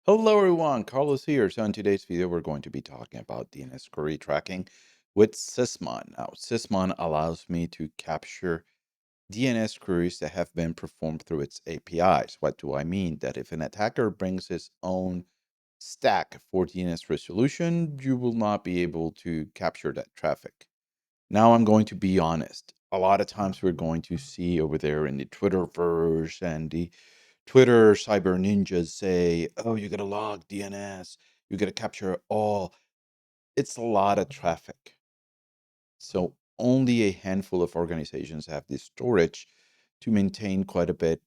Hello everyone, Carlos here. So in today's video, we're going to be talking about DNS query tracking with Sysmon. Now, Sysmon allows me to capture DNS queries that have been performed through its APIs. What do I mean? That if an attacker brings his own stack for DNS resolution, you will not be able to capture that traffic. Now I'm going to be honest. A lot of times we're going to see over there in the Twitterverse and the Twitter cyber ninjas say, oh, you got to log DNS, you got to capture all. It's a lot of traffic. So only a handful of organizations have the storage to maintain quite a bit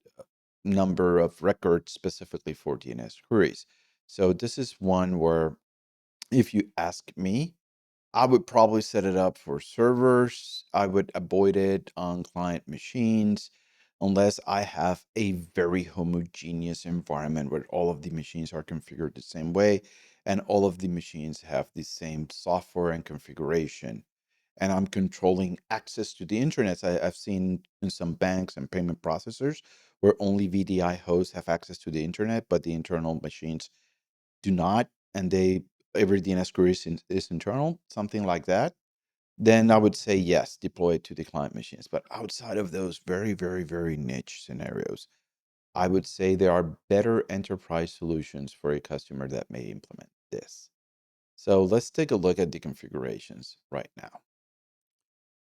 number of records specifically for DNS queries. So this is one where if you ask me, I would probably set it up for servers. I would avoid it on client machines unless I have a very homogeneous environment where all of the machines are configured the same way and all of the machines have the same software and configuration. And I'm controlling access to the internet. I've seen in some banks and payment processors where only VDI hosts have access to the internet, but the internal machines do not, and every DNS query is internal, something like that, then I would say yes, deploy it to the client machines. But outside of those very, very, very niche scenarios, I would say there are better enterprise solutions for a customer that may implement this. So let's take a look at the configurations right now.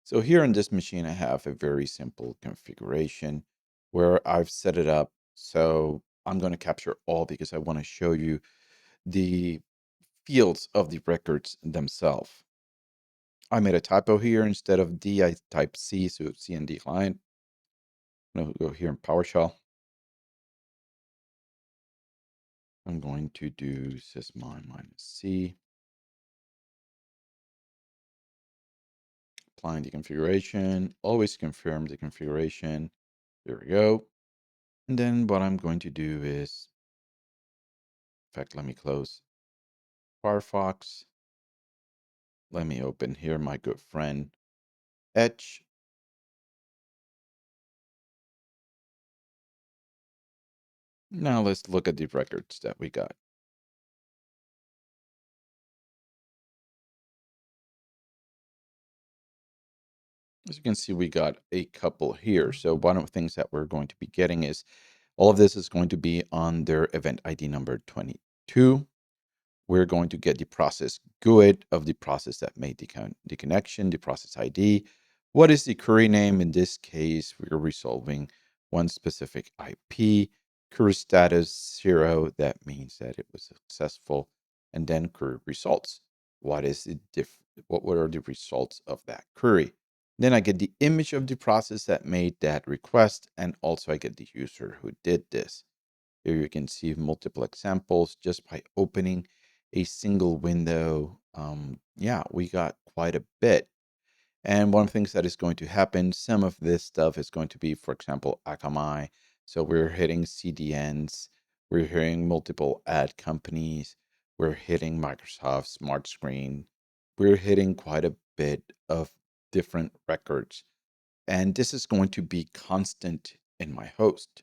So here on this machine, I have a very simple configuration where I've set it up. So I'm going to capture all because I want to show you the fields of the records themselves. I made a typo here. Instead of D, I typed C, so it's CND client. I'm going to go here in PowerShell. I'm going to do sysmon -C. Applying the configuration. Always confirm the configuration. There we go. And then what I'm going to do is, in fact, let me close Firefox. Let me open here my good friend Edge. Now let's look at the records that we got. As you can see, we got a couple here. So one of the things that we're going to be getting is all of this is going to be on their event ID number 22. We're going to get the process GUID of the process that made the connection, the process ID. What is the query name? In this case, we're resolving one specific IP. Query status 0, that means that it was successful. And then query results. What were the results of that query? Then I get the image of the process that made that request, and also I get the user who did this. Here you can see multiple examples just by opening a single window. Yeah, we got quite a bit. And one of the things that is going to happen, some of this stuff is going to be, for example, Akamai. So we're hitting CDNs, we're hitting multiple ad companies, we're hitting Microsoft Smart Screen, we're hitting quite a bit of different records. And this is going to be constant in my host.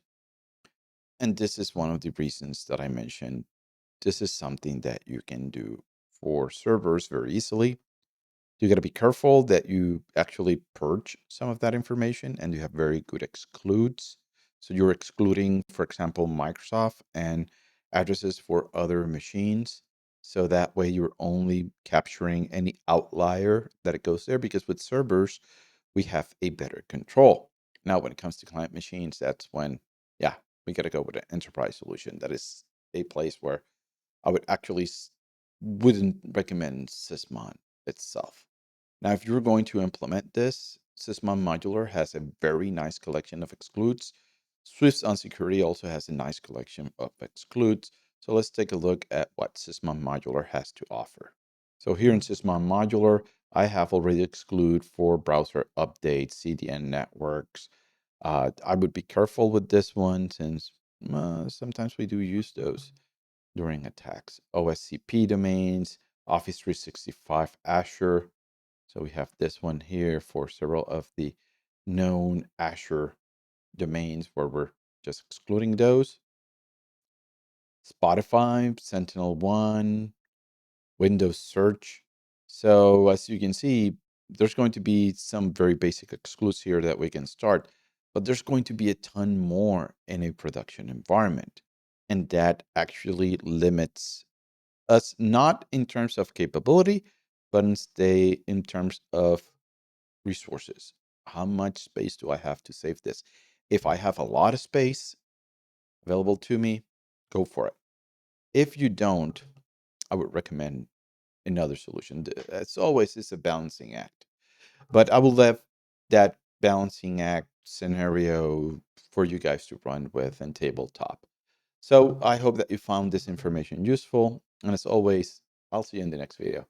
And this is one of the reasons that I mentioned. This is something that you can do for servers very easily. You got to be careful that you actually purge some of that information and you have very good excludes. So you're excluding, for example, Microsoft and addresses for other machines. So that way you're only capturing any outlier that it goes there, because with servers, we have a better control. Now, when it comes to client machines, that's when, yeah, we got to go with an enterprise solution. That is a place where I would actually wouldn't recommend Sysmon itself. Now, if you're going to implement this, Sysmon Modular has a very nice collection of excludes. Swift's on security also has a nice collection of excludes. So let's take a look at what Sysmon Modular has to offer. So here in Sysmon Modular, I have already exclude for browser updates, CDN networks. I would be careful with this one since sometimes we do use those during attacks. OSCP domains, Office 365 Azure. So we have this one here for several of the known Azure domains where we're just excluding those. Spotify, Sentinel-1, Windows Search. So as you can see, there's going to be some very basic excludes here that we can start, but there's going to be a ton more in a production environment. And that actually limits us not in terms of capability, but instead in terms of resources. How much space do I have to save this? If I have a lot of space available to me, go for it. If you don't, I would recommend another solution. As always, it's a balancing act. But I will leave that balancing act scenario for you guys to run with in tabletop. So I hope that you found this information useful. And as always, I'll see you in the next video.